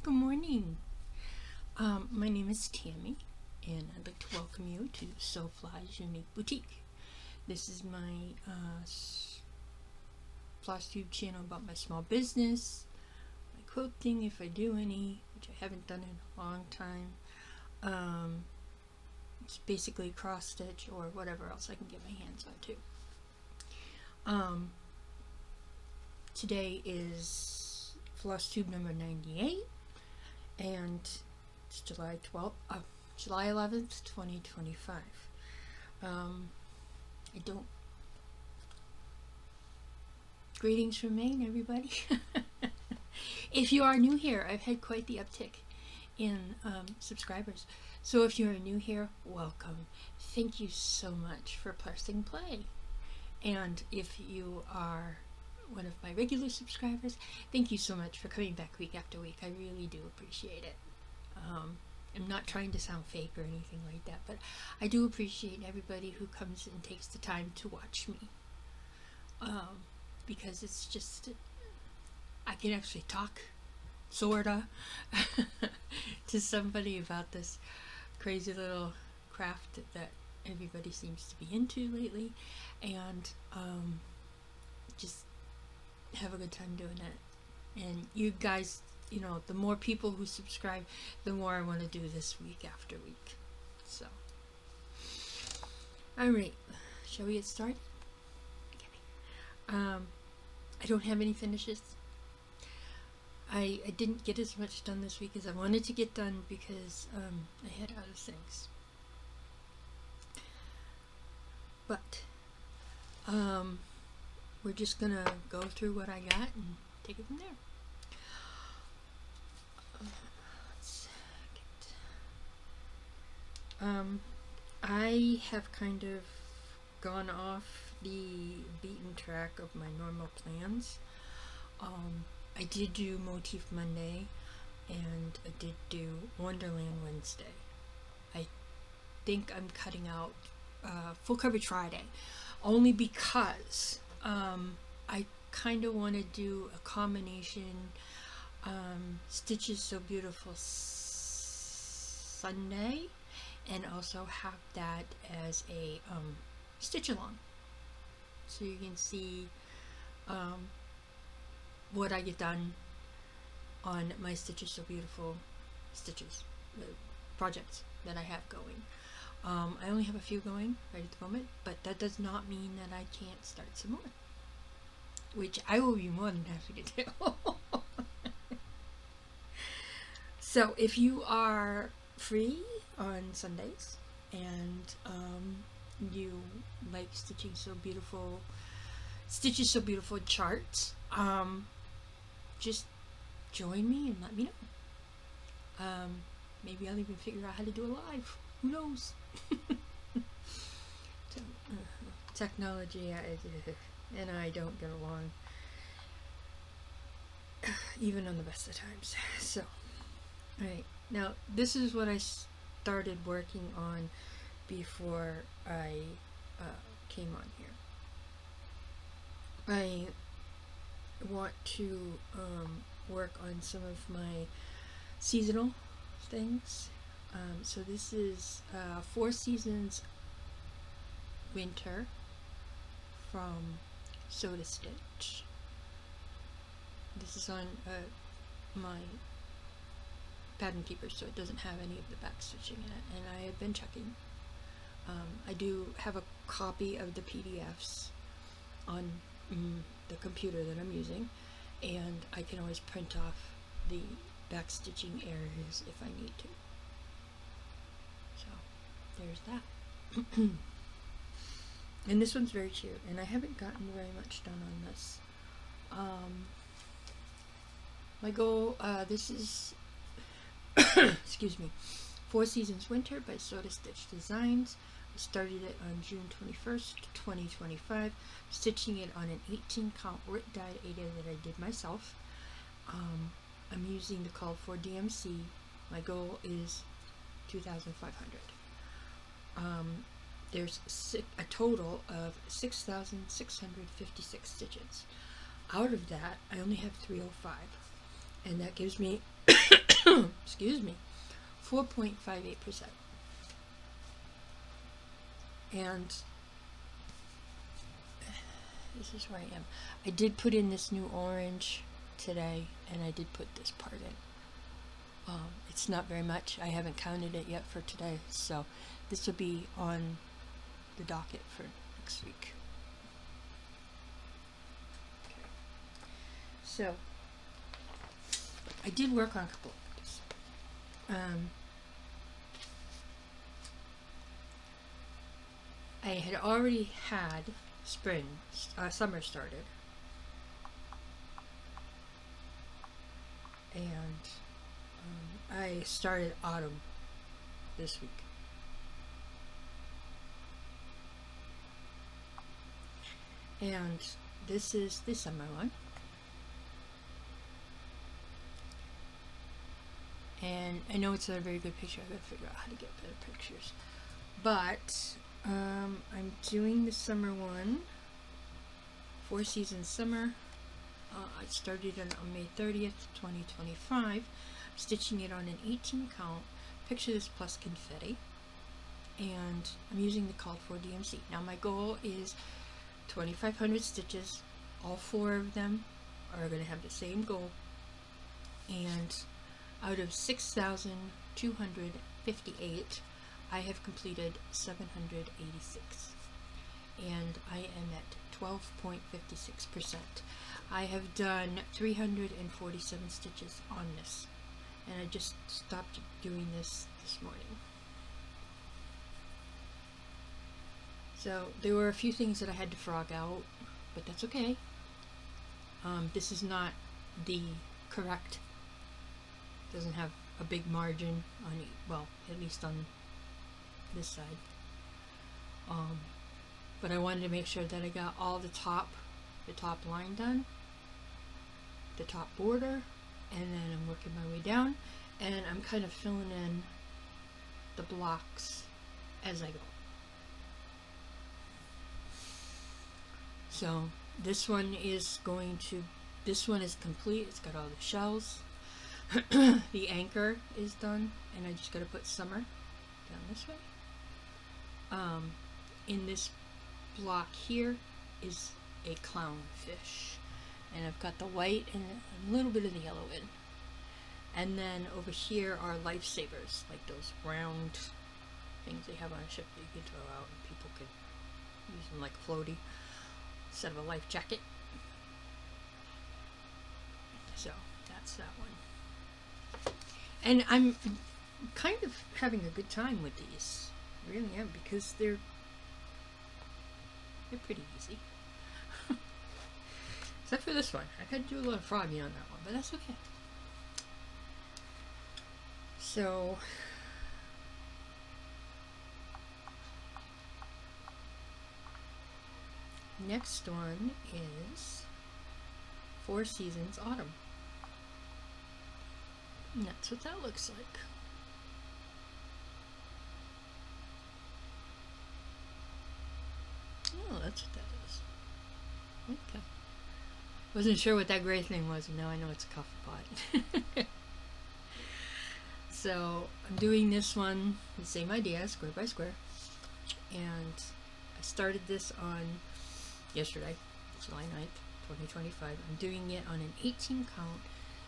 Good morning. My name is Tammy, and I'd like to welcome you to SoFly's Unique Boutique. This is my FlossTube channel about my small business, my quilting if I do any, which I haven't done in a long time. It's basically cross stitch or whatever else I can get my hands on too. Today is FlossTube number 98. And it's July 11th, 2025. Greetings from Maine, everybody. If you are new here, I've had quite the uptick in subscribers. So if you are new here, welcome. Thank you so much for pressing play. And if you are one of my regular subscribers, thank you so much for coming back week after week. I really do appreciate it. I'm not trying to sound fake or anything like that, but I do appreciate everybody who comes and takes the time to watch me, because it's just, I can actually talk sorta to somebody about this crazy little craft that everybody seems to be into lately, and just have a good time doing it. And you guys, you know, the more people who subscribe, the more I want to do this week after week. So, alright, shall we get started? I don't have any finishes. I didn't get as much done this week as I wanted to get done because I had other things. But we're just gonna go through what I got and take it from there. I have kind of gone off the beaten track of my normal plans. I did do Motif Monday and I did do Wonderland Wednesday. I think I'm cutting out Full Coverage Friday only because I kind of want to do a combination Stitches So Beautiful Sunday and also have that as a stitch along, so you can see what I get done on my Stitches So Beautiful projects that I have going. I only have a few going right at the moment, but that does not mean that I can't start some more, which I will be more than happy to do. So if you are free on Sundays and you like Stitches So Beautiful charts, just join me and let me know. Maybe I'll even figure out how to do it live. Who knows? Technology and I don't get along even on the best of times. So, alright, now this is what I started working on before I came on here. I want to work on some of my seasonal things. So this is 4 Seasons Winter from Soda Stitch. This is on my pattern keeper, so it doesn't have any of the back stitching in it, and I have been checking. I do have a copy of the PDFs on the computer that I'm using, and I can always print off the back stitching areas if I need to. So there's that. And this one's very cute, and I haven't gotten very much done on this. My goal, this is excuse me, 4 Seasons Winter by Soda Stitch Designs. I started it on June 21st, 2025, stitching it on an 18 count Rit dyed Ada that I did myself. I'm using the call for DMC. My goal is 2,500. There's a total of 6,656 stitches. Out of that, I only have 305, and that gives me excuse me, 4.58%. And this is where I am. I did put in this new orange today, and I did put this part in. It's not very much. I haven't counted it yet for today, so this will be on the docket for next week. Okay. So I did work on a couple of these. I had already had summer started, and I started autumn this week. And this is the summer one. And I know it's not a very good picture. I gotta figure out how to get better pictures. But I'm doing the summer one, 4 Seasons Summer. I started on May 30th, 2025. I'm stitching it on an 18 count. Picture this plus confetti. And I'm using the called for DMC. Now my goal is 2,500 stitches. All 4 of them are going to have the same goal. And out of 6,258, I have completed 786. And I am at 12.56%. I have done 347 stitches on this, and I just stopped doing this morning. So there were a few things that I had to frog out, but that's okay. This is not the correct, doesn't have a big margin on it, well, at least on this side. But I wanted to make sure that I got all the top line done, the top border, and then I'm working my way down, and I'm kind of filling in the blocks as I go. So this one is complete. It's got all the shells. The anchor is done, and I just got to put summer down this way. In this block here is a clownfish, and I've got the white and a little bit of the yellow in. And then over here are lifesavers, like those round things they have on a ship that you can throw out and people can use them like a floaty instead of a life jacket. So that's that one. And I'm kind of having a good time with these. I really am, because they're pretty easy. Except for this one. I had to do a lot of frogging on that one, but that's okay. So next one is 4 Seasons Autumn. And that's what that looks like. Oh, that's what that is. Okay. Wasn't sure what that gray thing was, and now I know it's a coffee pot. So I'm doing this one, the same idea, square by square. And I started this on yesterday, July 9th, 2025. I'm doing it on an 18 count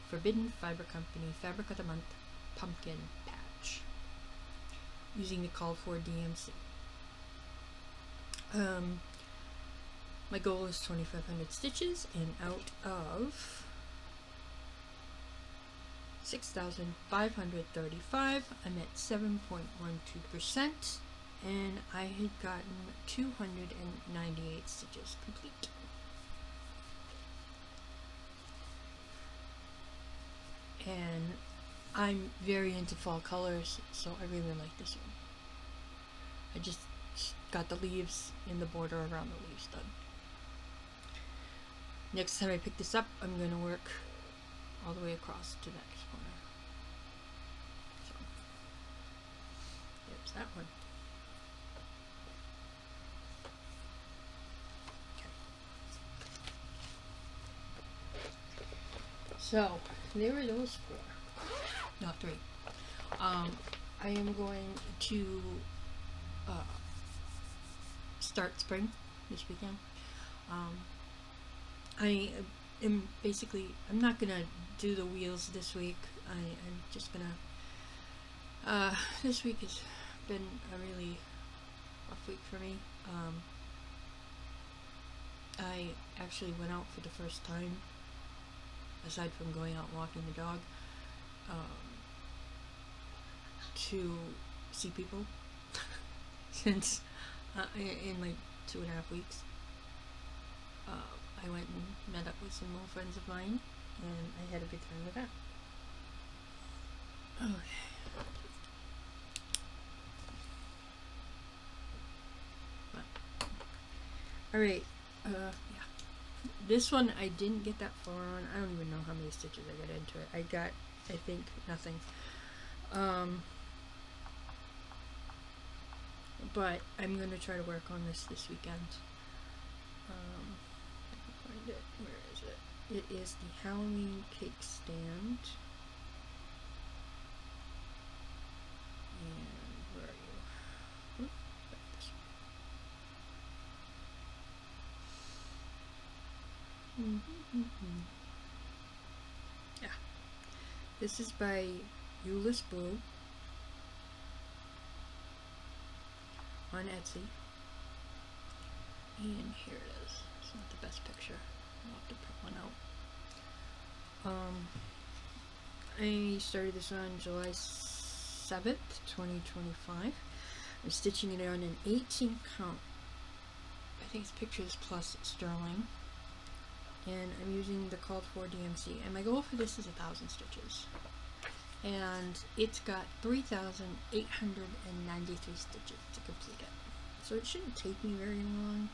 Forbidden Fiber Company Fabric of the Month pumpkin patch, using the call for DMC. My goal is 2,500 stitches, and out of 6,535, I'm at 7.12%, and I had gotten 298 stitches complete. And I'm very into fall colors, so I really like this one. I just got the leaves in the border around the leaves done. Next time I pick this up, I'm going to work all the way across to the next corner. So, there's that one. Okay. So, there were those 4. not 3. I am going to start spring this weekend. I am basically, I'm not gonna do the wheels this week. I'm just gonna, this week has been a really rough week for me. I actually went out for the first time, aside from going out and walking the dog, to see people since in like 2.5 weeks. I went and met up with some more friends of mine, and I had a good time with that. Okay. Alright, yeah. This one I didn't get that far on. I don't even know how many stitches I got into it. I got, I think, nothing. But I'm going to try to work on this weekend. I can find it. Where is it? It is the Halloween cake stand. And where are you? This one. Yeah. This is by Ulysses on Etsy. And here it is. It's not the best picture. I'll have to print one out. I started this on July 7th, 2025. I'm stitching it on an 18 count. I think it's pictures plus sterling. And I'm using the called for DMC. And my goal for this is 1,000 stitches. And it's got 3,893 stitches to complete it. So it shouldn't take me very long.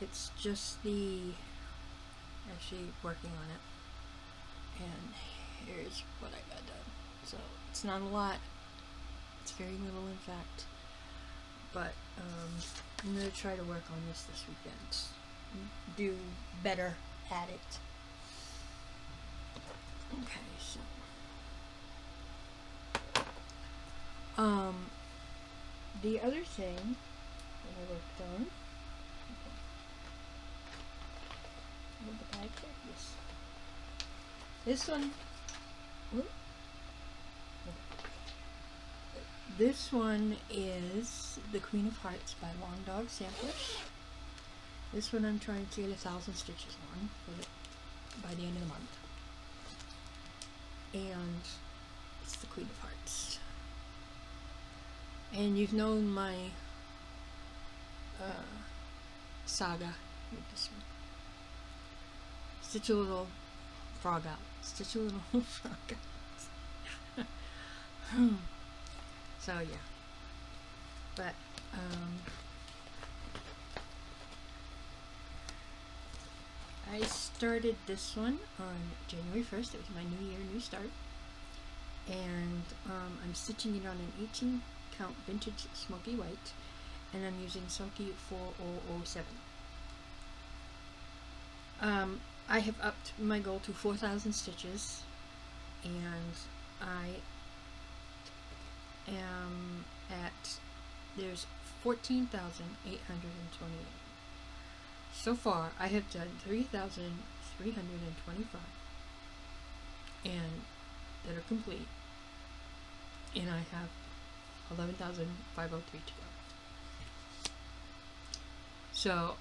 It's just the actually working on it. And here's what I got done. So it's not a lot. It's very little, in fact. But I'm going to try to work on this weekend. Do better at it. Okay, so the other thing that I worked on, the bag there, yes. This one, whoop. This one is the Queen of Hearts by Long Dog Samplers. This one I'm trying to get 1,000 stitches on by the end of the month. And it's the Queen of Hearts. And you've known my saga with this one. Stitch a little frog out. Stitch a little frog out. So yeah. But I started this one on January 1st. It was my new year, new start. And I'm stitching it on an 18 count vintage smoky white, and I'm using Sulky 4007. I have upped my goal to 4,000 stitches, and I am at, there's 14,828. So far, I have done 3,325, and that are complete, and I have 11,503 to go. So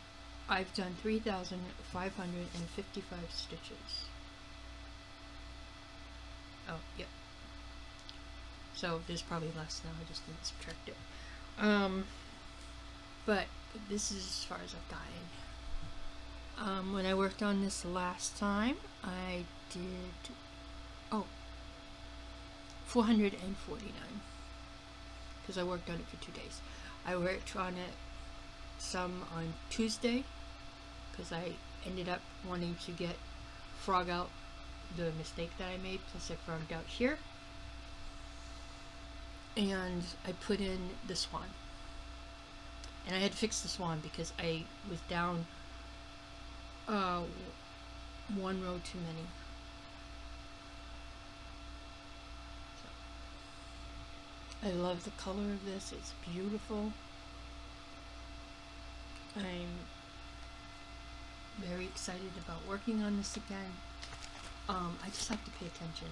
I've done 3,555 stitches. Oh, yep. So there's probably less now, I just didn't subtract it. But this is as far as I've gotten. When I worked on this last time, I did 449, because I worked on it for 2 days. I worked on it some on Tuesday, because I ended up wanting to get frog out the mistake that I made, plus I frogged out here, and I put in the swan, and I had to fix the swan because I was down one row too many. So I love the color of this. It's beautiful. I'm very excited about working on this again. I just have to pay attention.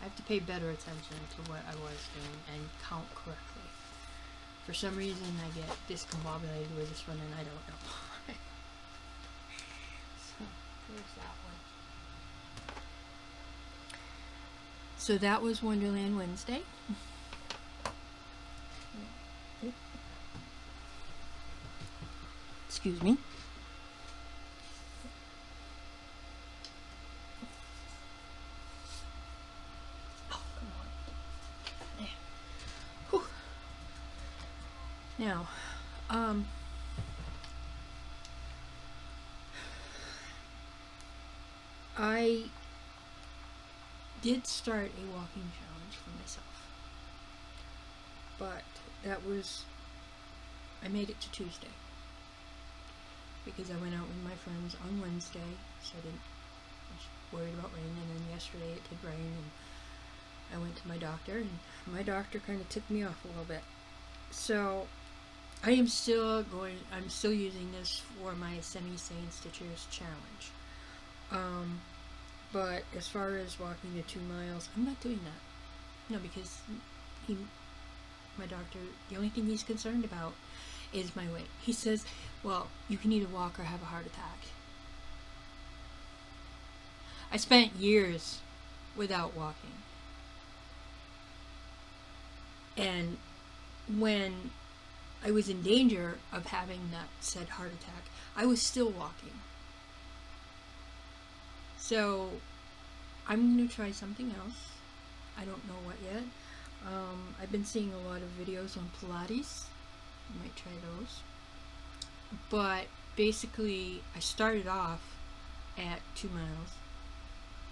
I have to pay better attention to what I was doing and count correctly. For some reason I get discombobulated with this one and I don't know why. So there's that one. So that was Wonderland Wednesday. Excuse me. Oh, come on. There. Whew. Now, I did start a walking challenge for myself, but I made it to Tuesday because I went out with my friends on Wednesday, so I was worried about rain, and then yesterday it did rain, and I went to my doctor, and my doctor kind of took me off a little bit. So I'm still using this for my Semi-Sane Stitchers challenge. But as far as walking the 2 miles, I'm not doing that. No, because my doctor, the only thing he's concerned about is my weight. He says, well, you can either walk or have a heart attack. I spent years without walking. And when I was in danger of having that said heart attack, I was still walking. So I'm going to try something else. I don't know what yet. I've been seeing a lot of videos on Pilates. I might try those. But basically, I started off at 2 miles,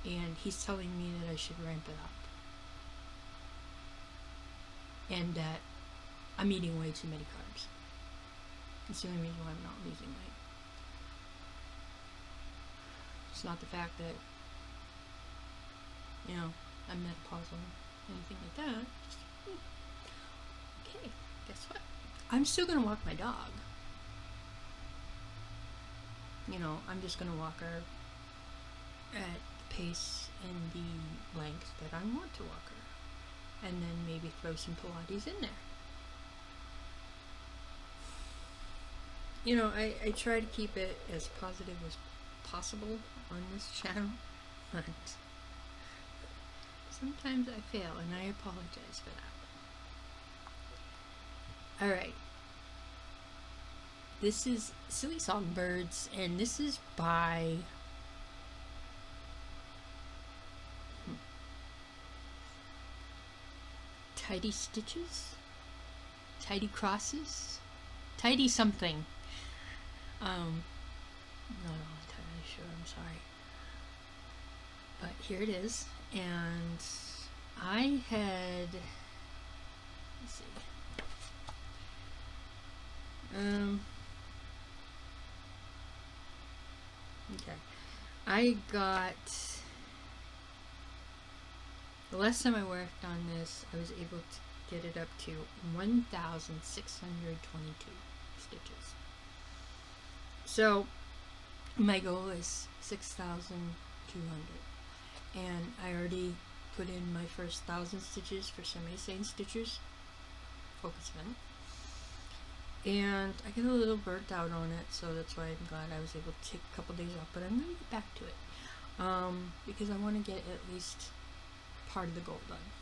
and he's telling me that I should ramp it up. And that I'm eating way too many carbs. That's the only reason why I'm not losing weight. It's not the fact that, I'm menopausal or anything like that. Just, okay, guess what? I'm still going to walk my dog. I'm just going to walk her at the pace and the length that I want to walk her. And then maybe throw some Pilates in there. I try to keep it as positive as possible on this channel, but sometimes I fail, and I apologize for that. Alright. This is Silly Songbirds, and this is by Tidy Stitches? Tidy Crosses? Tidy something. Not entirely sure, I'm sorry. But here it is, and I had, let's see, okay, I got, the last time I worked on this, I was able to get it up to 1,622 stitches. So my goal is 6,200, and I already put in my first 1,000 stitches for Semi-Sane Stitchers focus event, and I get a little burnt out on it, so that's why I'm glad I was able to take a couple days off, but I'm going to get back to it, because I want to get at least part of the goal done,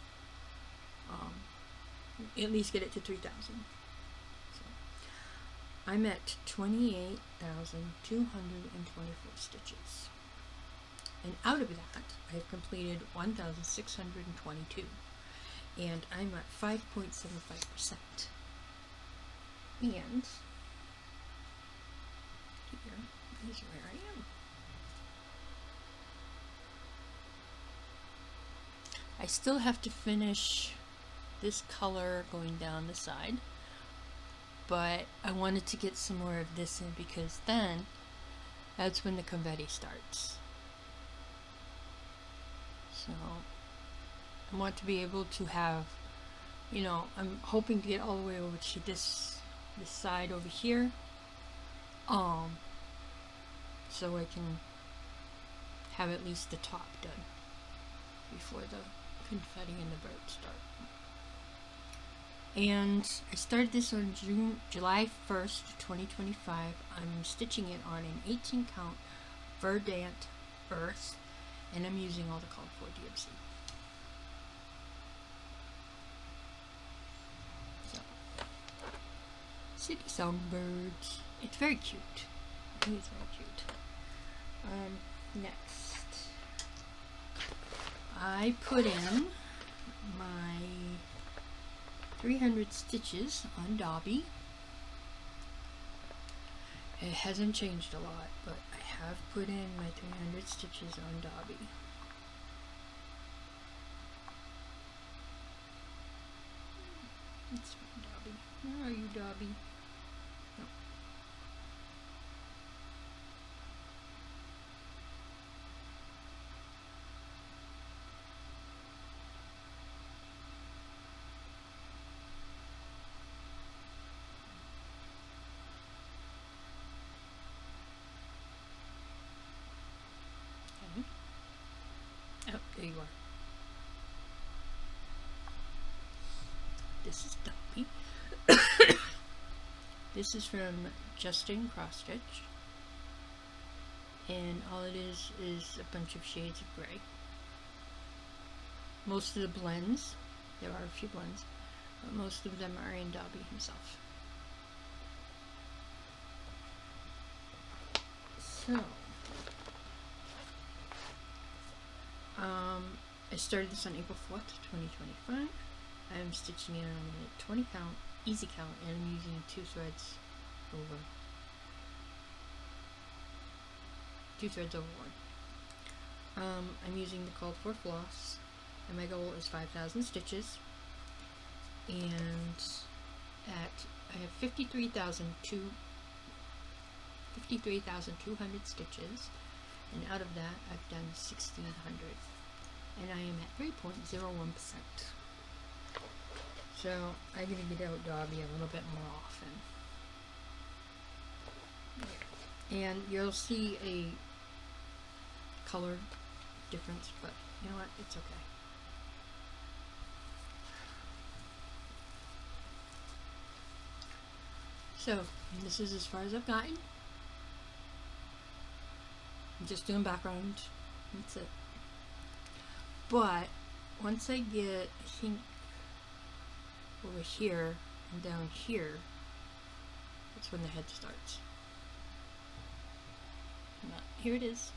at least get it to 3,000. I'm at 28,224 stitches. And out of that, I have completed 1,622. And I'm at 5.75%. And here is where I am. I still have to finish this color going down the side, but I wanted to get some more of this in because then that's when the confetti starts. So I want to be able to have you know, I'm hoping to get all the way over to this side over here, so I can have at least the top done before the confetti and the birds start. And I started this on July 1st, 2025. I'm stitching it on an 18 count Verdant Earth, and I'm using all the called for DMC. So, city songbirds. It's very cute. I think it's very cute. Next, I put in my 300 stitches on Dobby. It hasn't changed a lot, but I have put in my 300 stitches on Dobby. It's Dobby. Where are you, Dobby? No. Oh, there you are. This is Dobby. This is from Jardin Prive, and all it is a bunch of shades of gray. Most of the blends, there are a few blends, but most of them are in Dobby himself. So, I started this on April 4th, 2025. I'm stitching it on a 20 count, easy count, and I'm using 2 threads over 1. I'm using the called for floss, and my goal is 5,000 stitches, and I have 53,200 stitches, and out of that I've done 1,600, and I am at 3.01%. So I'm going to get out Dobby a little bit more often. And you'll see a color difference, but you know what? It's okay. So this is as far as I've gotten. I'm just doing background. That's it. But once I get, I think, over here and down here, that's when the head starts. Here it is.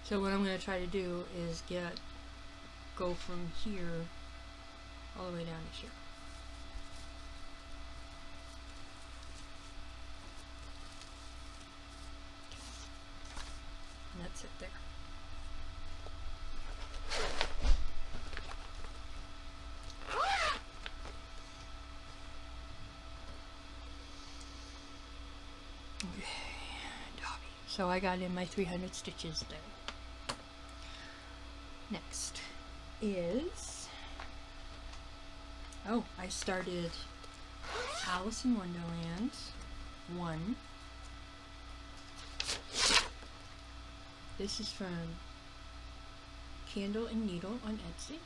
So what I'm going to try to do is go from here all the way down to here. And that's it there. So I got in my 300 stitches there. Next is, I started Alice in Wonderland 1. This is from Candle and Needle on Etsy.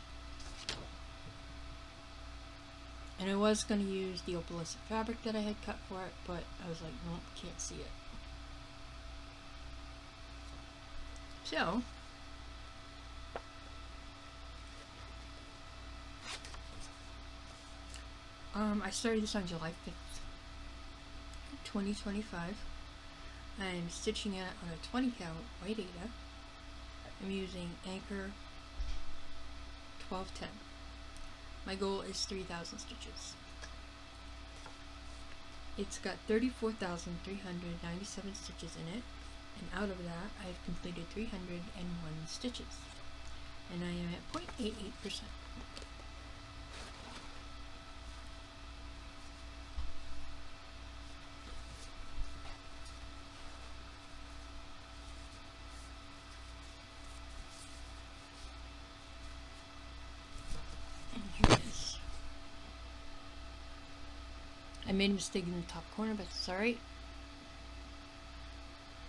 And I was going to use the opalescent fabric that I had cut for it, but I was like, nope, can't see it. So, I started this on July 5th, 2025. I'm stitching it on a 20 count white Ada. I'm using Anchor 1210. My goal is 3,000 stitches. It's got 34,397 stitches in it, and out of that I've completed 301 stitches, and I am at 0.88%. I made a mistake in the top corner, but it's alright.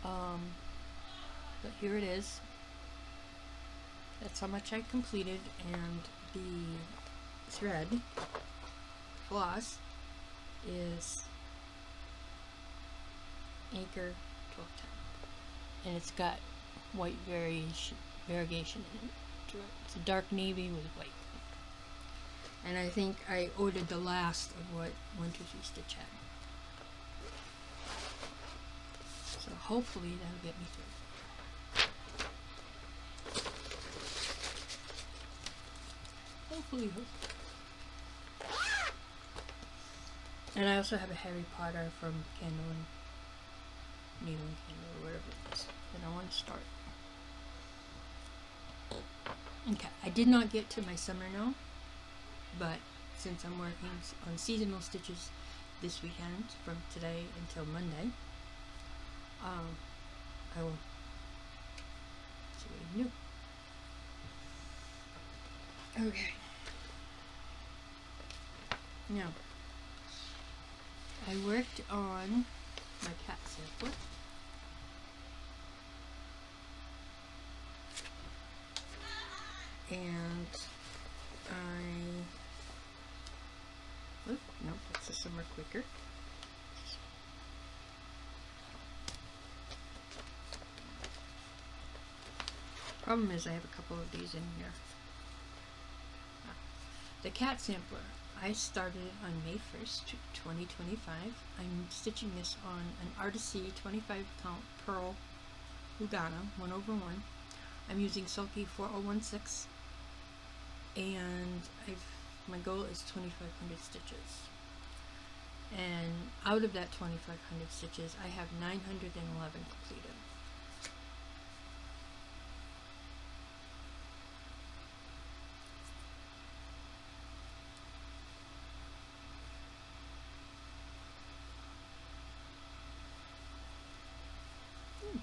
But here it is. That's how much I completed, and the thread floss is Anchor 1210, and it's got white variegation in it. It's a dark navy with white, and I think I ordered the last of what 123 Stitch had, so hopefully that'll get me through. Hopefully. And I also have a Harry Potter from Candle and Needle and Candle, or whatever it is that I want to start. Okay, I did not get to my summer now, but since I'm working on seasonal stitches this weekend from today until Monday, I will see what I can do. Okay. Now, I worked on my cat sampler. And no, that's a summer quicker. Problem is I have a couple of these in here. The cat sampler, I started on May 1st, 2025. I'm stitching this on an Artisy 25 count pearl Lugana 1/1. I'm using Sulky 4016, and my goal is 2,500 stitches. And out of that 2,500 stitches, I have 911 completed.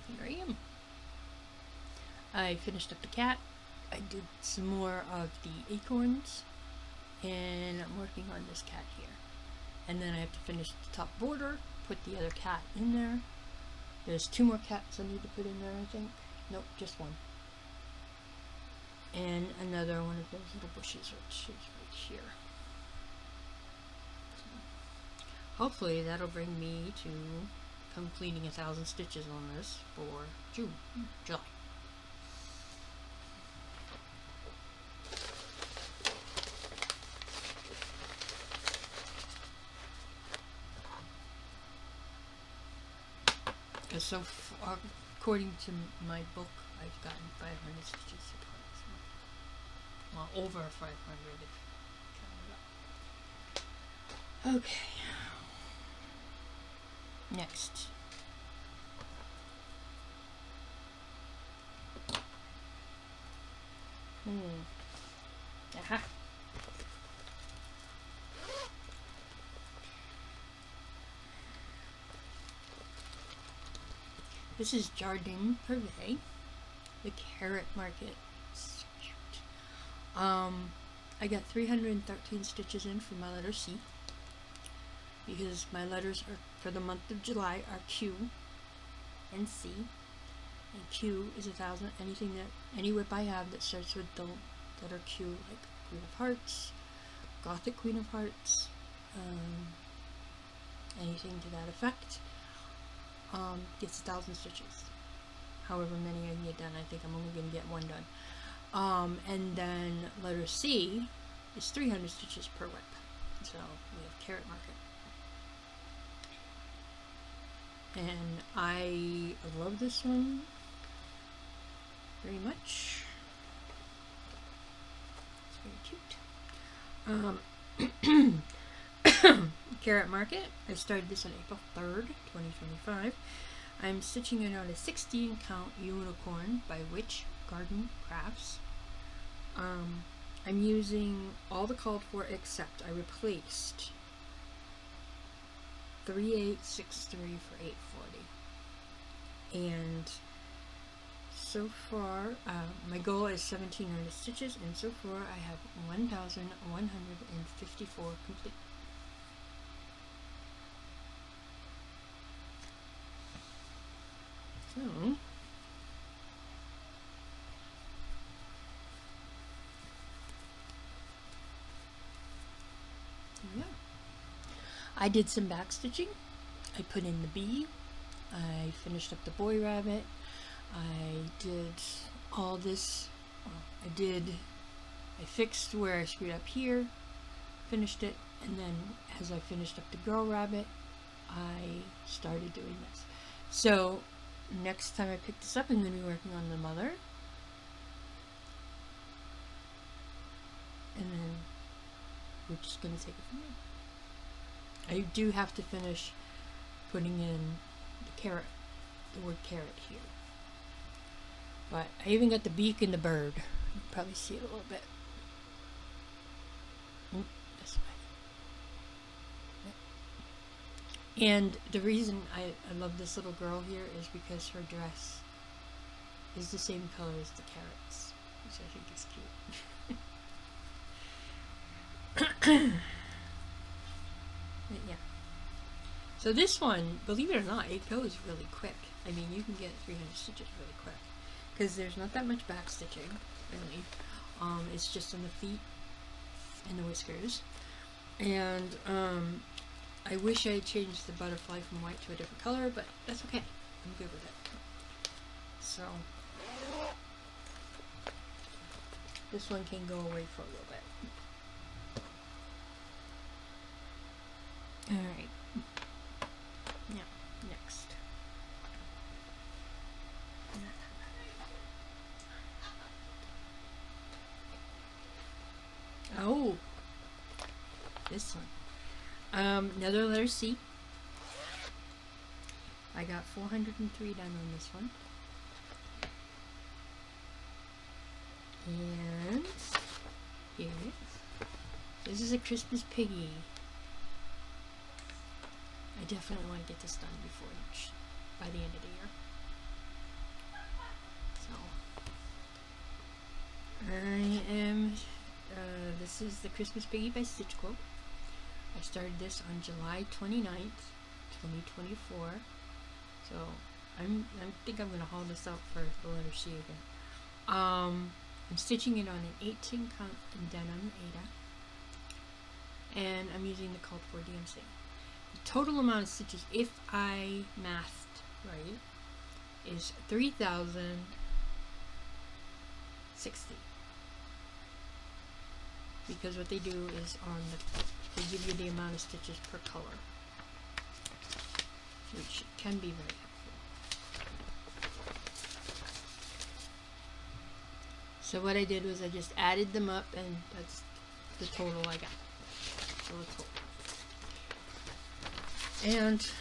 Here I am. I finished up the cat. I did some more of the acorns, and I'm working on this cat here. And then I have to finish the top border, put the other cat in there. There's 2 more cats I need to put in there, I think. Nope, just one. And another one of those little bushes, which is right here. So hopefully that'll bring me to completing 1,000 stitches on this for July. Because so far, according to my book, I've gotten 500 stitches so far. Well, over 500 if count it up. Okay. Next. Aha. This is Jardin Prive, the carrot market. So cute. I got 313 stitches in for my letter C, because my letters are for the month of July are Q and C, and Q is 1,000. Any whip I have that starts with the letter Q, like Queen of Hearts, Gothic Queen of Hearts, anything to that effect, gets 1,000 stitches. However many I can get done, I think I'm only going to get one done. And then letter C is 300 stitches per whip. So we have carrot market. And I love this one very much. It's very cute. Carrot market. I started this on April 3rd, 2025. I'm stitching it on a 16 count unicorn by Witch Garden Crafts. I'm using all the called for, except I replaced 3863 for 840. And so far, my goal is 1,700 stitches, and so far I have 1,154 complete. I did some back stitching. I put in the bee. I finished up the boy rabbit. I did all this. I fixed where I screwed up here, finished it, and then as I finished up the girl rabbit, I started doing this. So next time I pick this up, I'm going to be working on the mother. And then we're just going to take it from there. I do have to finish putting in the word carrot here. But I even got the beak and the bird. You can probably see it a little bit. This way. And the reason I love this little girl here is because her dress is the same color as the carrots, which I think is cute. But yeah. So this one, believe it or not, it goes really quick. I mean, you can get 300 stitches really quick because there's not that much back stitching, really. It's just on the feet and the whiskers. And I wish I had changed the butterfly from white to a different color, but that's okay. I'm good with it. So this one can go away for a little bit. Alright. Now, next. Oh, this one. Another letter C. I got 403 done on this one. And here it is. This is a Christmas piggy. I definitely want to get this done by the end of the year. So I am. This is the Christmas piggy by StitchQuote. I started this on July 29th, 2024. So I think I'm gonna haul this out for the letter C again. I'm stitching it on an 18 count in denim Aida, and I'm using the called for DMC. The total amount of stitches, if I mathed right, is 3,060. Because what they do is they give you the amount of stitches per color, which can be very helpful. So what I did was I just added them up, and that's the total I got. So the total. And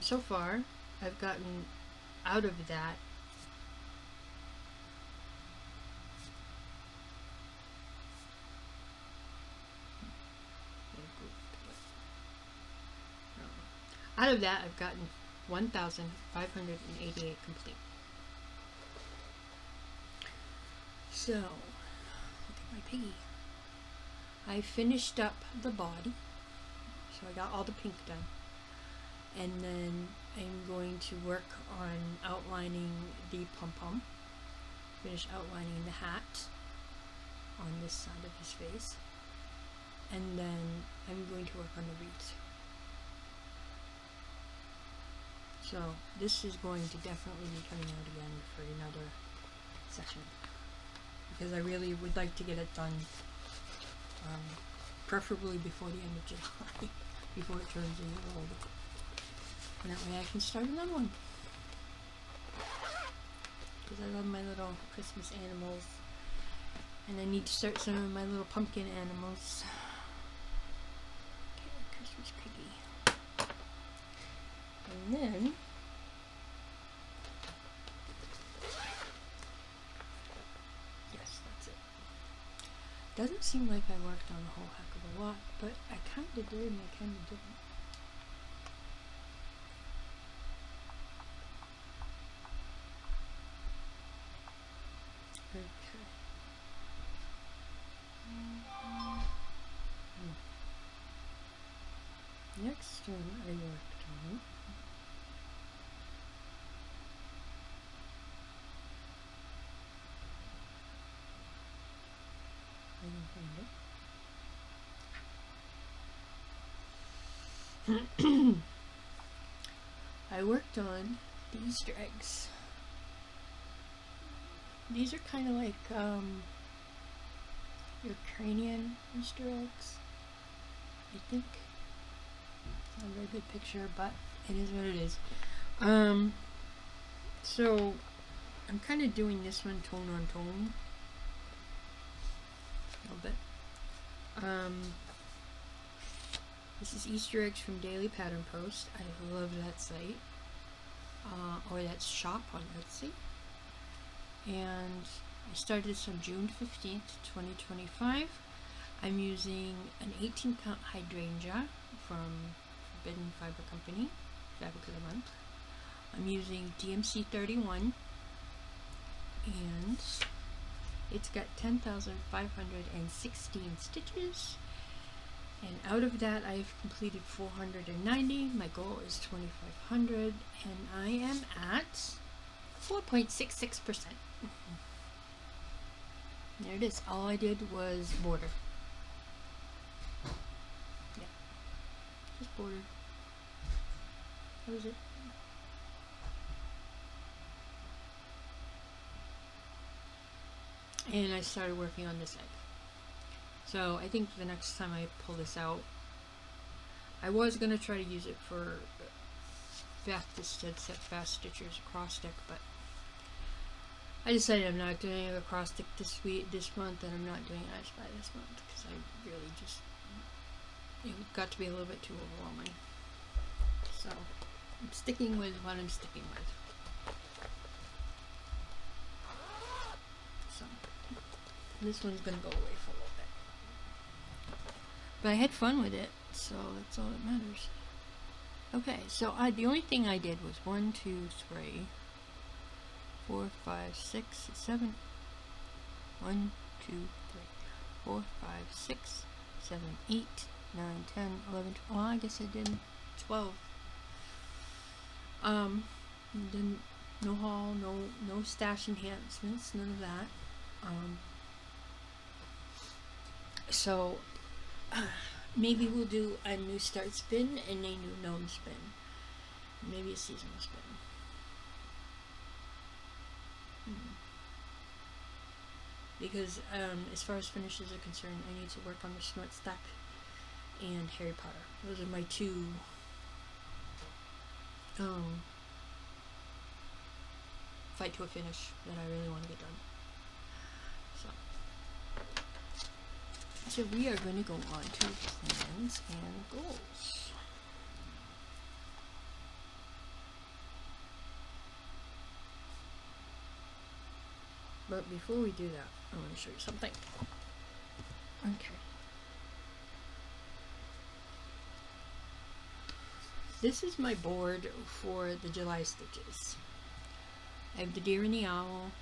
so far, I've gotten out of that I've gotten 1,588 complete. So, look at my piggy. I finished up the body, so I got all the pink done. And then I'm going to work on outlining the pom-pom. Finish outlining the hat on this side of his face. And then I'm going to work on the wreath. So this is going to definitely be coming out again for another session, because I really would like to get it done, preferably before the end of July, before it turns a year old. And that way I can start another one. Because I love my little Christmas animals, and I need to start some of my little pumpkin animals. Okay, Christmas piggy. And then yes, that's it. Doesn't seem like I worked on a whole heck of a lot, but I kind of did and I kind of didn't. Okay. Next one I worked on. I can find it. I worked on the Easter eggs. These are kind of like Ukrainian Easter eggs, I think. Not a very good picture, but it is what it is. So I'm kind of doing this one tone on tone a little bit. This is Easter eggs from Daily Pattern Post. I love that site, or that shop on Etsy. And I started this on June 15th, 2025. I'm using an 18 count hydrangea from Forbidden Fiber Company, Fabric of the Month. I'm using DMC 31, and it's got 10,516 stitches, and out of that I've completed 490. My goal is 2,500, and I am at 4.66%. There it is. All I did was border. Yeah, just border. That was it. And I started working on this egg. So I think the next time I pull this out, I was going to try to use it for fast stitchers across stick, but I decided I'm not doing a cross stick this month, and I'm not doing I Spy this month, because I really just, it got to be a little bit too overwhelming. So I'm sticking with what I'm sticking with. So this one's gonna go away for a little bit, but I had fun with it, so that's all that matters. Okay, so the only thing I did was 1, 2, 3, 4, 5, 6, 7. 1, 2, 3, 4, 5, 6, 7, 8, 9, 10, 11, 12. Well, I guess I did 12. Then no haul, no stash enhancements, none of that. So maybe we'll do a new start spin and a new gnome spin. Maybe a seasonal spin. Because as far as finishes are concerned, I need to work on the Snort Stack and Harry Potter. Those are my two fight to a finish that I really want to get done. So we are going to go on to plans and goals. But before we do that, I want to show you something. Okay. This is my board for the July stitches. I have the deer and the owl.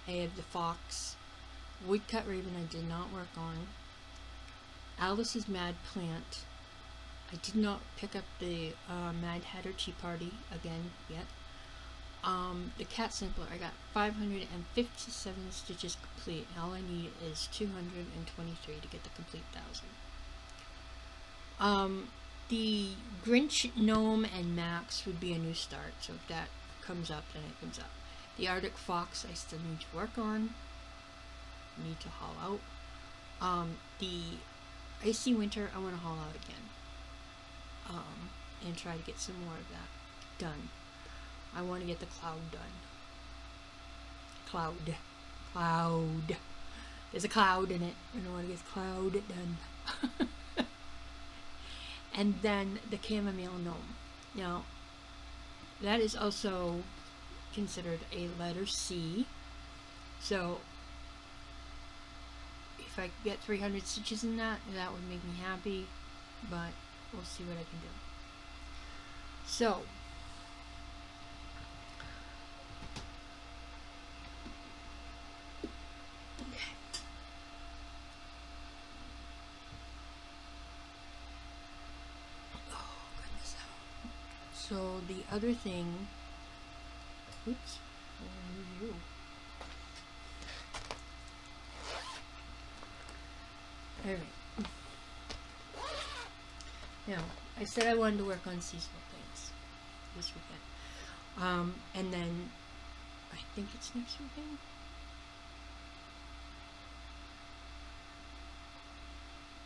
I have the fox. Woodcut raven I did not work on. Alice's Mad Plant. I did not pick up the Mad Hatter Tea Party again yet. The cat sampler, I got 557 stitches complete. All I need is 223 to get the complete 1,000. The Grinch, Gnome, and Max would be a new start, so if that comes up, then it comes up. The Arctic Fox I still need to work on. Need to haul out. The Icy Winter I want to haul out again. And try to get some more of that done. I want to get the cloud done. Cloud. There's a cloud in it. I want to get the cloud done. And then the chamomile gnome. Now, that is also considered a letter C. So, if I get 300 stitches in that, that would make me happy. But we'll see what I can do. So, so the other thing, oops, where are you? Alright. Now, I said I wanted to work on seasonal things this weekend. And then I think it's next weekend.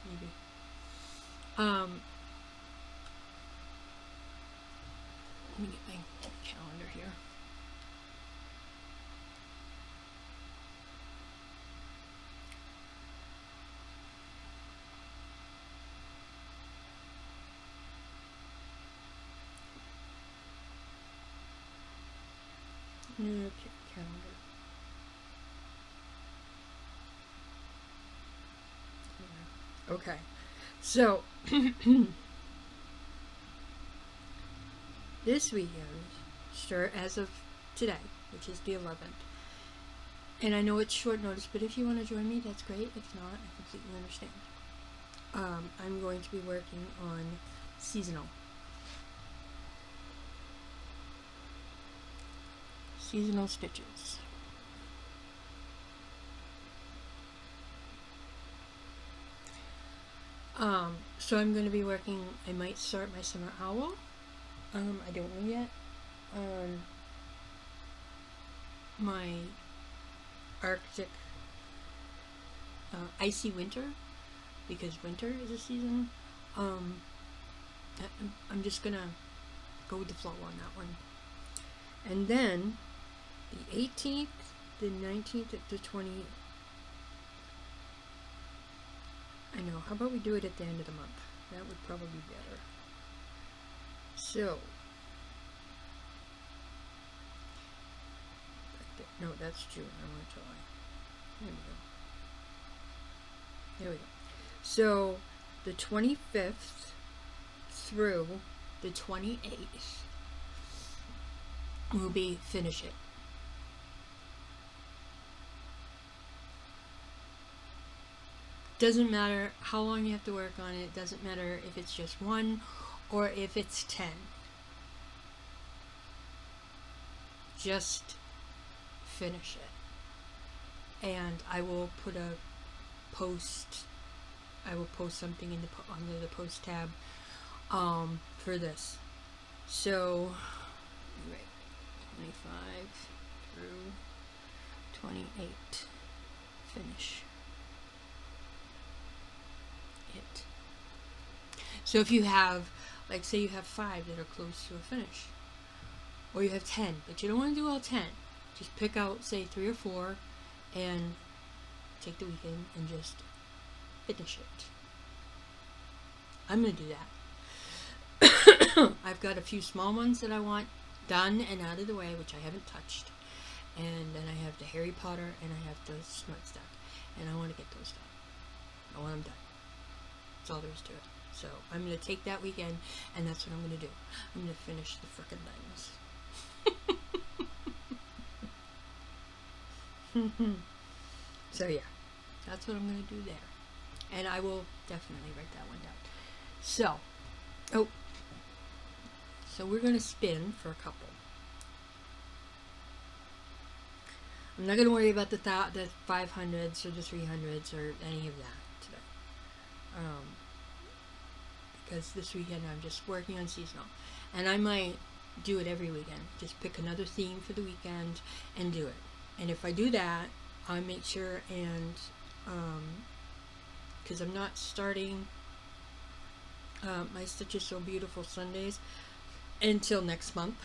Maybe. Let me get my calendar here. Okay, calendar. Okay, so this weekend, as of today, which is the 11th, and I know it's short notice, but if you want to join me, that's great. If not, I completely understand. I'm going to be working on seasonal stitches. So I'm going to be working, I might start my summer owl. I don't know yet. My Arctic icy winter, because winter is a season. I'm just gonna go with the flow on that one. And then the 18th, the 19th, the 20th. I know, how about we do it at the end of the month? That would probably be better. So, no, that's June. I want July. There we go. So, the 25th through the 28th will be finish it. Doesn't matter how long you have to work on it. Doesn't matter if it's just one or if it's 10. Just finish it. And I will put a post. I will post something in the under the post tab for this. So, right, 25 through 28. Finish it. So if you have, like, say you have 5 that are close to a finish, or you have 10, but you don't want to do all 10, just pick out, say, 3 or 4 and take the weekend and just finish it. I'm going to do that. I've got a few small ones that I want done and out of the way, which I haven't touched. And then I have the Harry Potter and I have the Smart Stack. And I want to get those done. I want them done. That's all there is to it. So I'm going to take that weekend and that's what I'm going to do. I'm going to finish the frickin' things. So yeah, that's what I'm going to do there. And I will definitely write that one down. So, so we're going to spin for a couple. I'm not going to worry about the 500s or the 300s or any of that today. Because this weekend I'm just working on seasonal. And I might do it every weekend. Just pick another theme for the weekend and do it. And if I do that, I make sure and, because I'm not starting my Stitches So Beautiful Sundays until next month.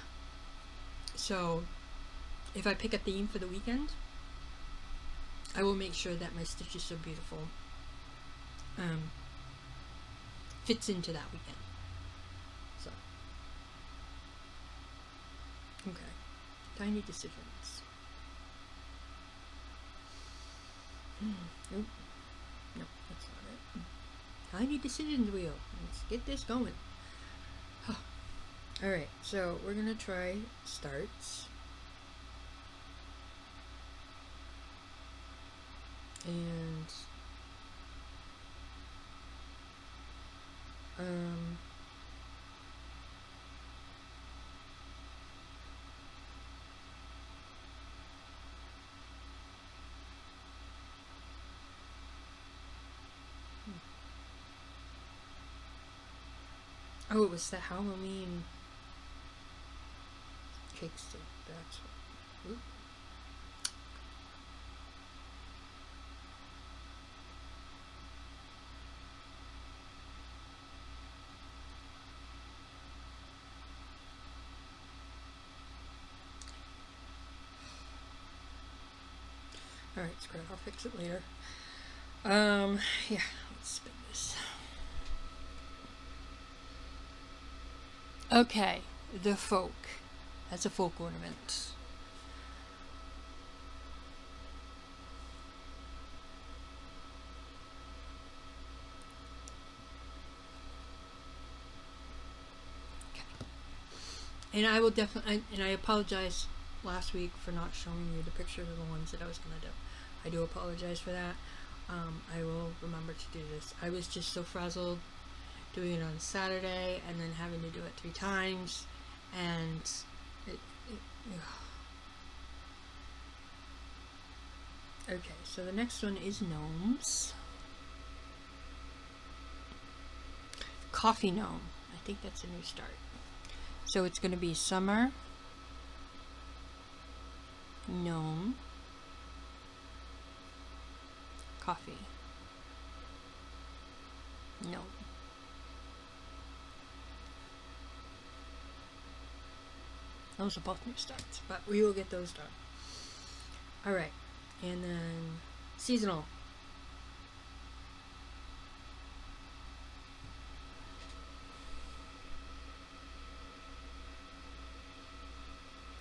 So if I pick a theme for the weekend, I will make sure that my Stitches So Beautiful fits into that weekend. So, okay, tiny decisions. Nope. No, that's not it. Tiny decisions wheel. Let's get this going. Alright, so we're gonna try starts. And Oh, it was the Halloween cake stick. That's what. Oop. Alright, screw it. I'll fix it later. Yeah, let's spin this. Okay, the folk. That's a folk ornament. Okay. And I will definitely, and I apologize last week for not showing you the pictures of the ones that I was going to do. I do apologize for that. I will remember to do this. I was just so frazzled doing it on Saturday and then having to do it 3 times, and okay, so the next one is gnomes. Coffee gnome. I think that's a new start. So it's going to be summer gnome coffee gnome. Those are both new starts, but we will get those done. Alright, and then seasonal.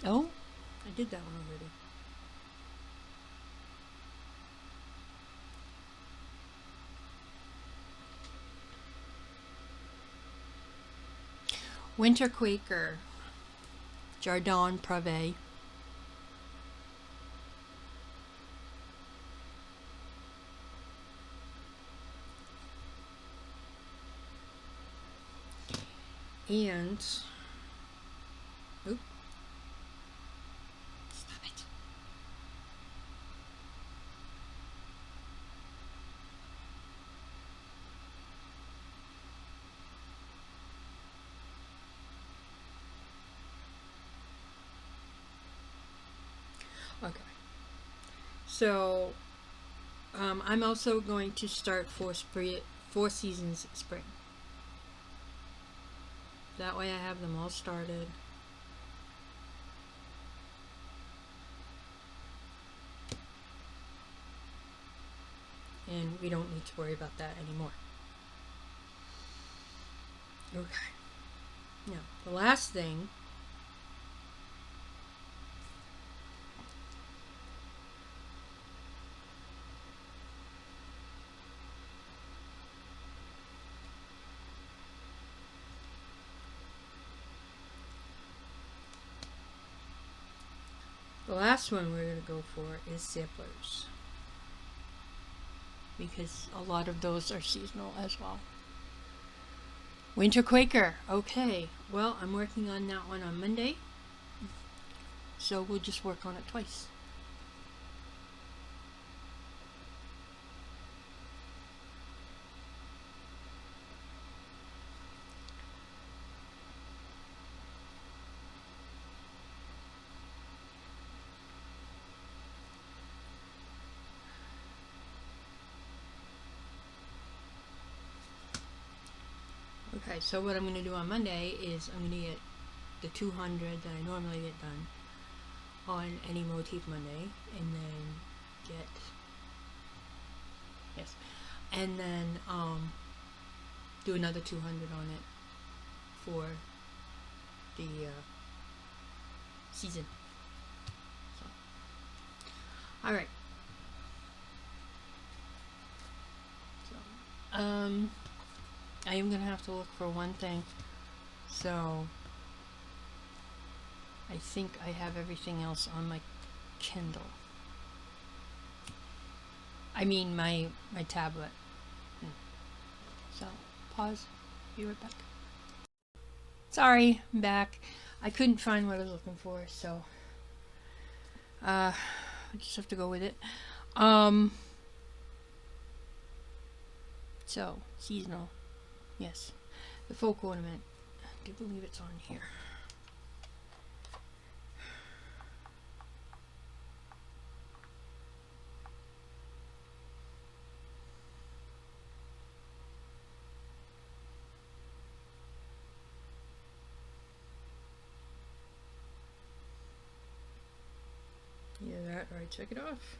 Oh, I did that one already. Winter Quaker. Jardin Prive. And oop. Stop it. Okay. So I'm also going to start 4 seasons spring. That way I have them all started. And we don't need to worry about that anymore. Okay. Now, the last thing one we're going to go for is samplers, because a lot of those are seasonal as well. Winter Quaker. Okay, well, I'm working on that one on Monday, so we'll just work on it twice. Okay, so what I'm going to do on Monday is I'm going to get the 200 that I normally get done on any motif Monday, and then get, yes, and then do another 200 on it for the season. So, all right. So, I am going to have to look for one thing. So, I think I have everything else on my Kindle. I mean my tablet. So, pause. Be right back. Sorry, I'm back. I couldn't find what I was looking for, so I just have to go with it. So, seasonal. Yes. The folk ornament. do believe it's on here. Either that or I took it off.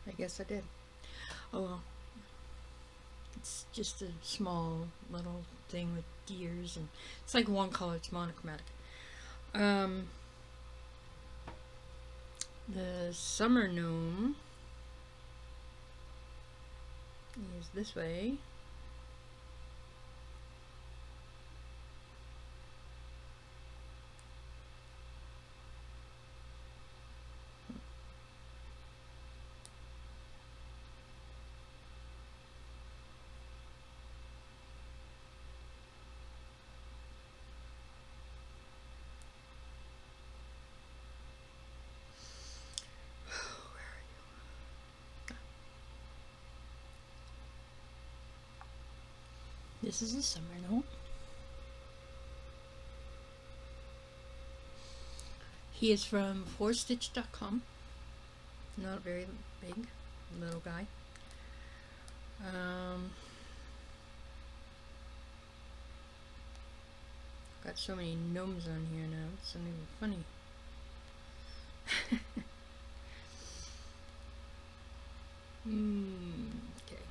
I guess I did. Oh well. It's just a small little thing with gears, and it's like one color, it's monochromatic. The summer gnome is this way. This is a summer gnome. He is from FlossTube.com. Not very big, little guy. Got so many gnomes on here now, it's not even funny. Okay.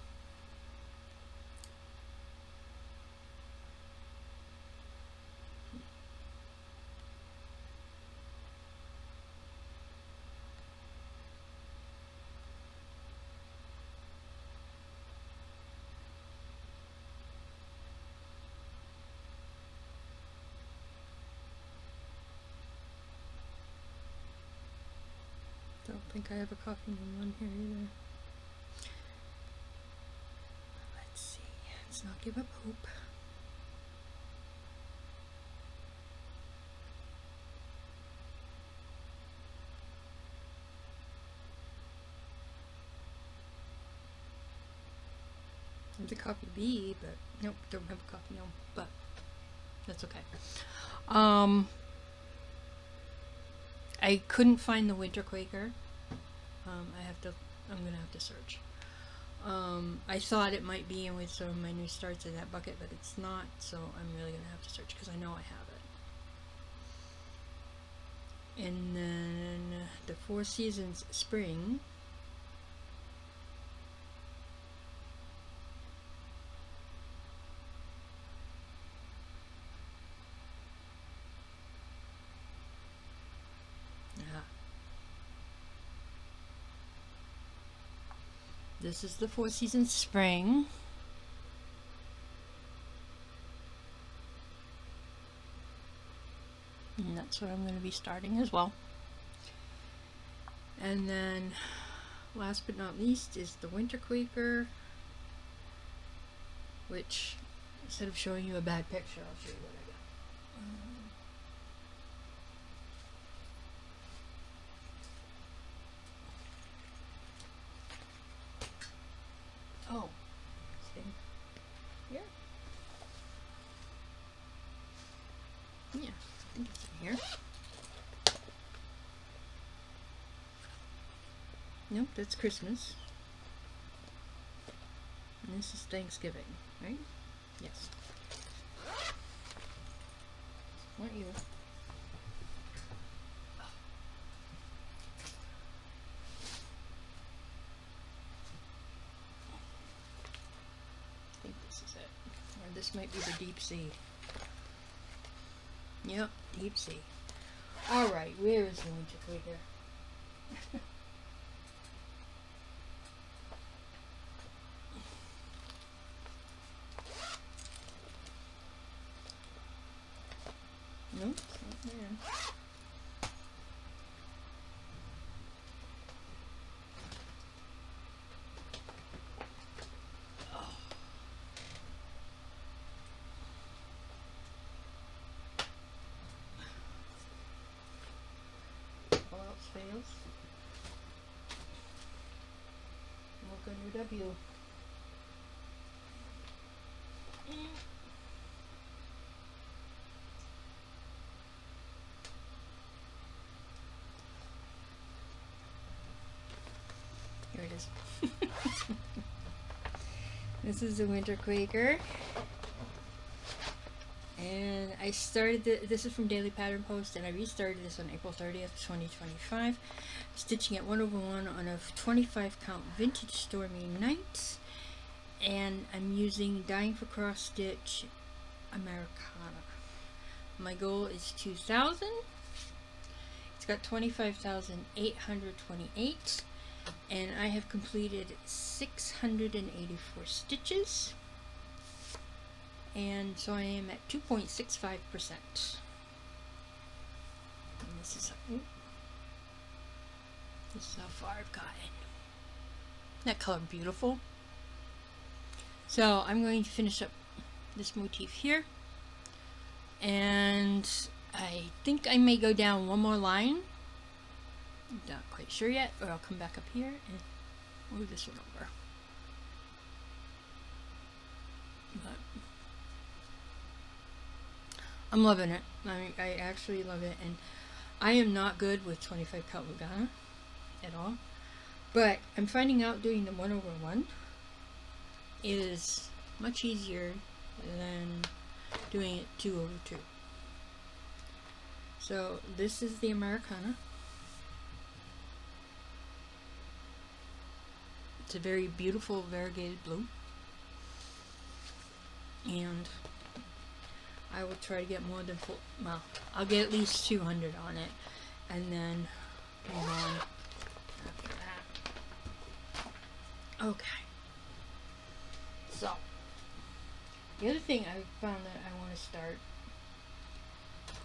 Don't think I have a coffee gnome on here either. Let's see. Let's not give up hope. There's a coffee bee, but nope, don't have a coffee gnome, but that's okay. I couldn't find the winter quaker. I'm gonna have to search. I thought it might be in with some of my new starts in that bucket, but it's not, so I'm really gonna have to search because I know I have it. And then the Four Seasons Spring. This is the Four Seasons Spring. And that's what I'm going to be starting as well. And then, last but not least, is the Winter Quaker, which, instead of showing you a bad picture, I'll show you what I got. Oh, it's in here? Yeah, I think it's in here. Nope, that's Christmas. And this is Thanksgiving, right? Yes. Not you. I think this is it. Or this might be the deep sea. Yep, deep sea. Alright, where is the winter quaker? Nope, it's not there. All else fails. Look under W. Here it is. This is the winter quaker. And I started this is from Daily Pattern Post, and I restarted this on April 30th, 2025, stitching at 1/1 on a 25 count vintage stormy night, and I'm using Dying for Cross Stitch Americana. My goal is 2,000. It's got 25,828, and I have completed 684 stitches. And so I am at 2.65%. And this is how far I've gotten. That color beautiful. So I'm going to finish up this motif here, and I think I may go down one more line. I'm not quite sure yet, or I'll come back up here and move this one over. But I'm loving it. I actually love it, and I am not good with 25 count Lugana at all, but I'm finding out doing the 1/1 is much easier than doing it 2/2. So this is the Americana. It's a very beautiful variegated blue, and I will try to get more than well, I'll get at least 200 on it, and then move on after that. Okay. So, the other thing I found that I want to start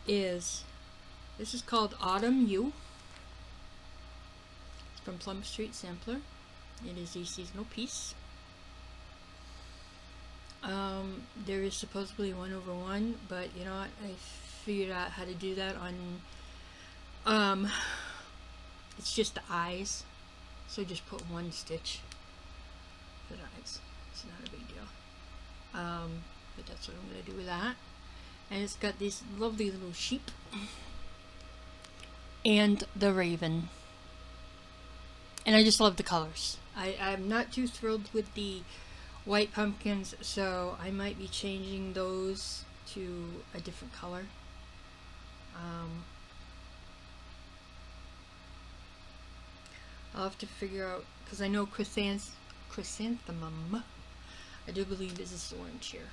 is, this is called Autumn U. It's from Plum Street Sampler. It is a seasonal piece. There is supposedly 1/1, but you know what? I figured out how to do that on, it's just the eyes, so just put one stitch for the eyes. It's not a big deal. But that's what I'm going to do with that. And it's got these lovely little sheep and the raven. And I just love the colors. I'm not too thrilled with the white pumpkins, so I might be changing those to a different color. I'll have to figure out, because I know chrysanthemum, I do believe is this orange here.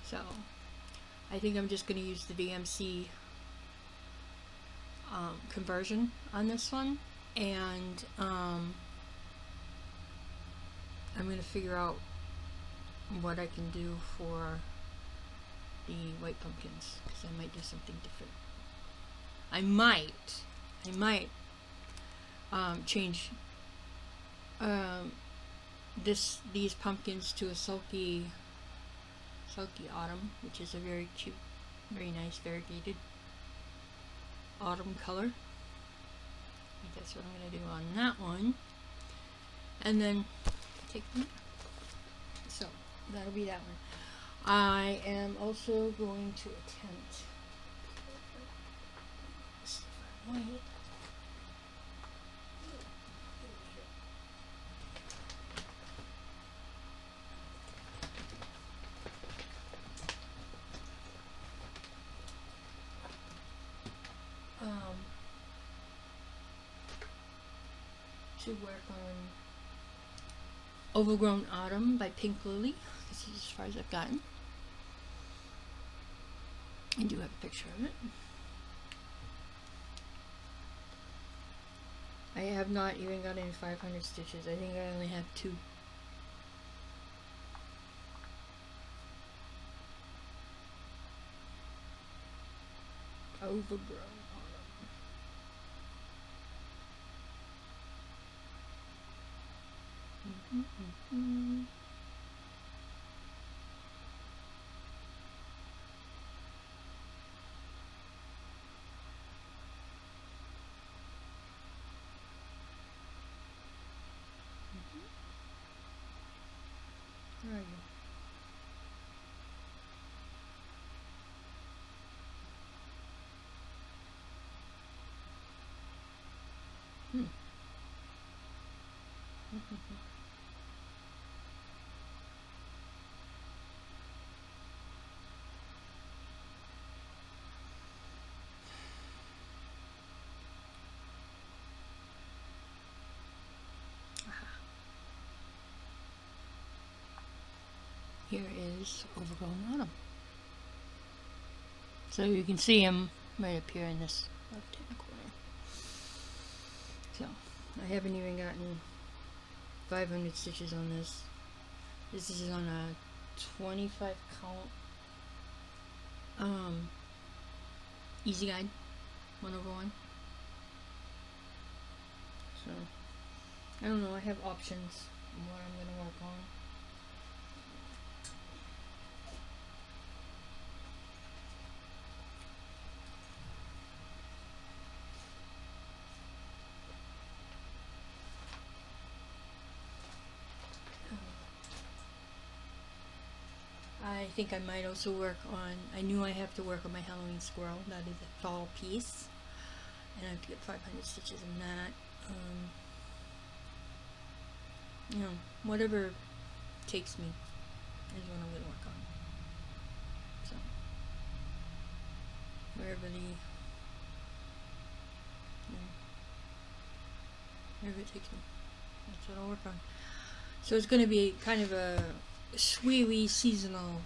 So I think I'm just going to use the DMC conversion on this one, and I'm going to figure out what I can do for the white pumpkins, because I might do something different. I might change these pumpkins to a sulky autumn, which is a very cute, very nice variegated autumn color. I think that's what I'm going to do on that one, and then take them. So that'll be that one. I am also going to attempt to work on Overgrown Autumn by Pink Lily. This is as far as I've gotten. I do have a picture of it. I have not even got in 500 stitches. I think I only have 2. Overgrown autumn. Where are you? Here is Overgrown Autumn. So you can see him right up here in this left-hand corner. So I haven't even gotten 500 stitches on this. This is on a 25 count easy guide 1/1. So I don't know, I have options on what I'm gonna work on. I think I might also work on, I knew I have to work on my Halloween squirrel. That is a tall piece, and I have to get 500 stitches in that. You know, whatever takes me is what I'm going to work on. So, wherever wherever it takes me, that's what I'll work on. So it's going to be kind of a wee seasonal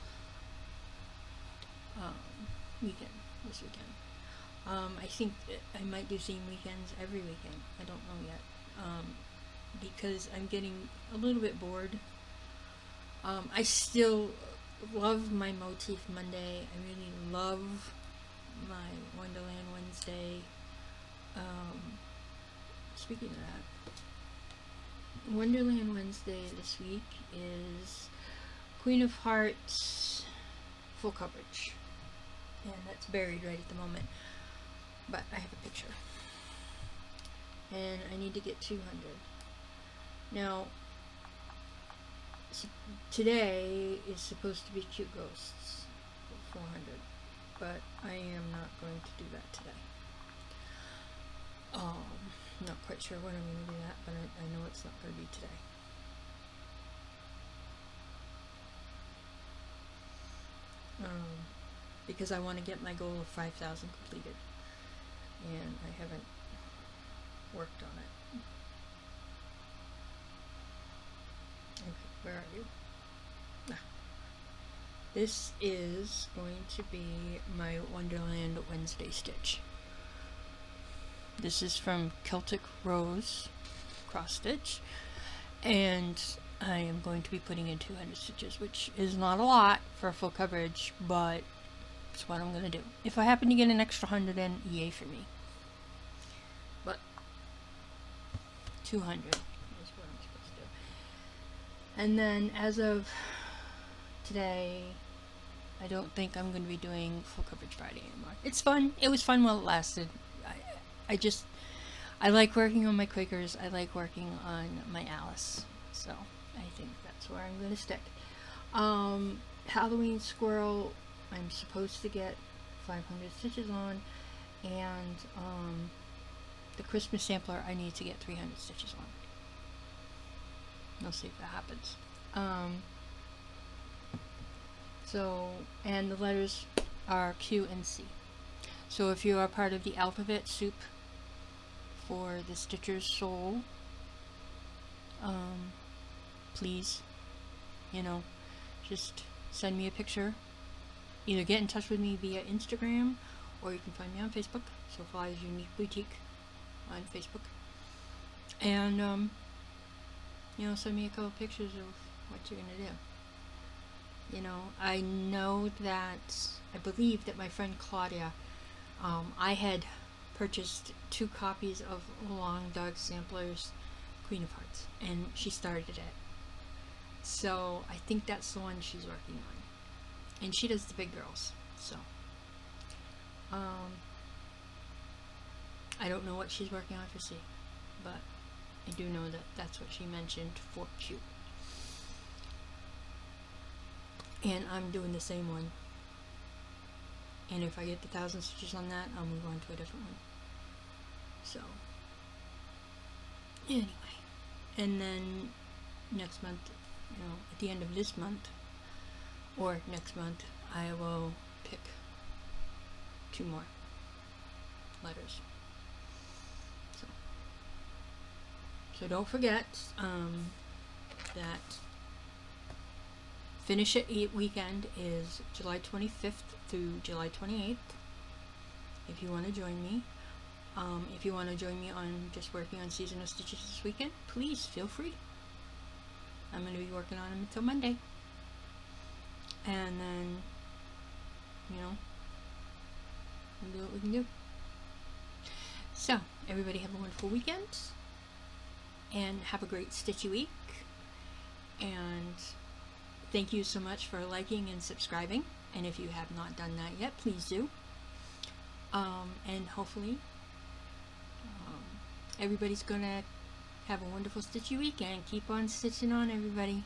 weekend this weekend. I think I might do theme weekends every weekend. I don't know yet, because I'm getting a little bit bored. I still love my Motif Monday. I really love my Wonderland Wednesday. Speaking of that, Wonderland Wednesday this week is Queen of Hearts full coverage, and that's buried right at the moment, but I have a picture, and I need to get 200. Now today is supposed to be Cute Ghosts 400, but I am not going to do that today. I'm not quite sure when I'm going to do that, but I know it's not going to be today. Because I want to get my goal of 5,000 completed, and I haven't worked on it. Okay, where are you? This is going to be my Wonderland Wednesday stitch. This is from Celtic Rose cross stitch, and I am going to be putting in 200 stitches, which is not a lot for full coverage, but it's what I'm going to do. If I happen to get an extra 100 in, yay for me. But 200 is what I'm supposed to do. And then as of today, I don't think I'm going to be doing full coverage Friday anymore. It's fun. It was fun while it lasted. I like working on my Quakers. I like working on my Alice. So I think that's where I'm going to stick. Halloween Squirrel, I'm supposed to get 500 stitches on, and the Christmas Sampler, I need to get 300 stitches on. We'll see if that happens. So, and the letters are Q and C. So if you are part of the alphabet soup for the Stitcher's Soul, please, just send me a picture either get in touch with me via Instagram, or you can find me on Facebook, so Fly's Unique Boutique on Facebook. And, you know, send me a couple pictures of what you're going to do. You know, I know that, I believe that my friend Claudia, I had purchased 2 copies of Long Dog Sampler's Queen of Hearts, and she started it. So I think that's the one she's working on. And she does the big girls, so. I don't know what she's working on for C, but I do know that that's what she mentioned for Q. And I'm doing the same one. And if I get the 1,000 stitches on that, I'll move on to a different one. So, anyway. And then next month, you know, at the end of this month, or next month, I will pick 2 more letters. So don't forget that Finish It weekend is July 25th through July 28th. If you want to join me. If you want to join me on just working on seasonal stitches this weekend, please feel free. I'm going to be working on them until Monday. And then, you know, we'll do what we can do. So, everybody have a wonderful weekend. And have a great stitchy week. And thank you so much for liking and subscribing. And if you have not done that yet, please do. And hopefully, everybody's gonna have a wonderful stitchy week, and keep on stitching on, everybody.